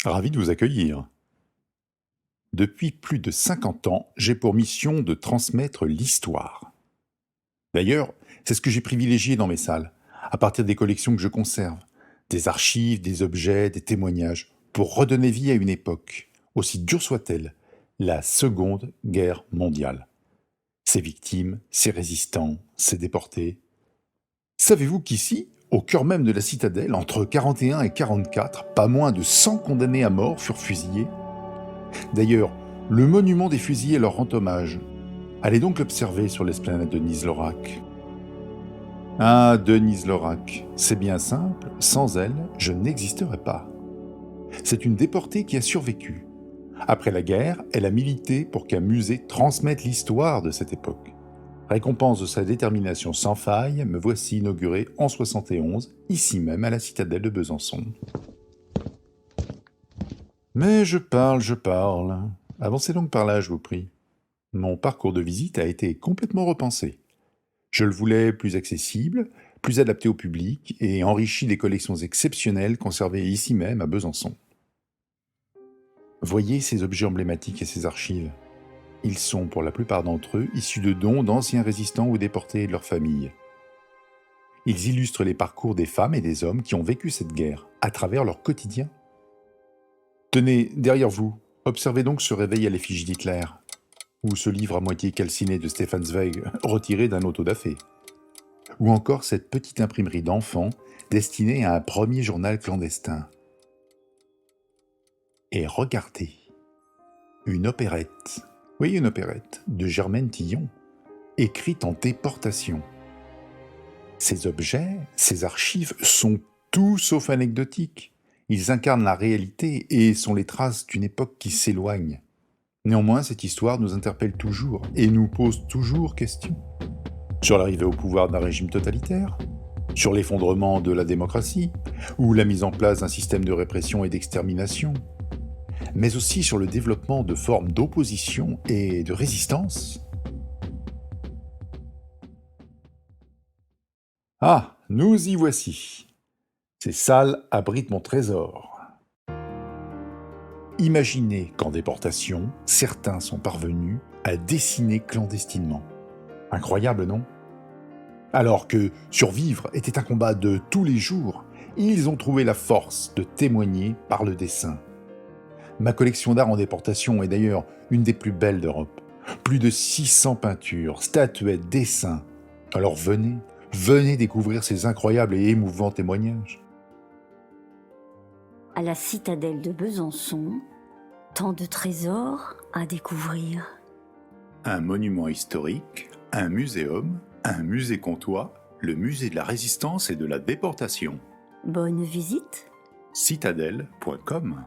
Ravi de vous accueillir. Depuis plus de 50 ans, j'ai pour mission de transmettre l'histoire. D'ailleurs, c'est ce que j'ai privilégié dans mes salles, à partir des collections que je conserve, des archives, des objets, des témoignages, pour redonner vie à une époque, aussi dure soit-elle, la Seconde Guerre mondiale. Ses victimes, ses résistants, ses déportés. Savez-vous qu'ici, au cœur même de la citadelle, entre 41 et 44, pas moins de 100 condamnés à mort furent fusillés? D'ailleurs, le monument des fusillés leur rend hommage. Allez donc l'observer sur l'esplanade de Denise-Laurac. Ah, Denise-Laurac, c'est bien simple, sans elle, je n'existerais pas. C'est une déportée qui a survécu. Après la guerre, elle a milité pour qu'un musée transmette l'histoire de cette époque. Récompense de sa détermination sans faille, me voici inauguré en 71, ici même à la citadelle de Besançon. Mais je parle. Avancez donc par là, je vous prie. Mon parcours de visite a été complètement repensé. Je le voulais plus accessible, plus adapté au public et enrichi des collections exceptionnelles conservées ici même à Besançon. Voyez ces objets emblématiques et ces archives. Ils sont, pour la plupart d'entre eux, issus de dons d'anciens résistants ou déportés et de leurs familles. Ils illustrent les parcours des femmes et des hommes qui ont vécu cette guerre, à travers leur quotidien. Tenez, derrière vous, observez donc ce réveil à l'effigie d'Hitler, ou ce livre à moitié calciné de Stefan Zweig, retiré d'un autodafé, ou encore cette petite imprimerie d'enfants destinée à un premier journal clandestin. Et regardez, une opérette, oui une opérette, de Germaine Tillon, écrite en déportation. Ces objets, ces archives sont tout sauf anecdotiques. Ils incarnent la réalité et sont les traces d'une époque qui s'éloigne. Néanmoins, cette histoire nous interpelle toujours et nous pose toujours question. Sur l'arrivée au pouvoir d'un régime totalitaire, sur l'effondrement de la démocratie, ou la mise en place d'un système de répression et d'extermination, mais aussi sur le développement de formes d'opposition et de résistance. Ah, nous y voici. Ces salles abritent mon trésor. Imaginez qu'en déportation, certains sont parvenus à dessiner clandestinement. Incroyable, non? Alors que survivre était un combat de tous les jours, ils ont trouvé la force de témoigner par le dessin. Ma collection d'art en déportation est d'ailleurs une des plus belles d'Europe. Plus de 600 peintures, statuettes, dessins. Alors venez découvrir ces incroyables et émouvants témoignages. À la citadelle de Besançon, tant de trésors à découvrir. Un monument historique, un muséum, un musée comtois, le musée de la résistance et de la déportation. Bonne visite. Citadelle.com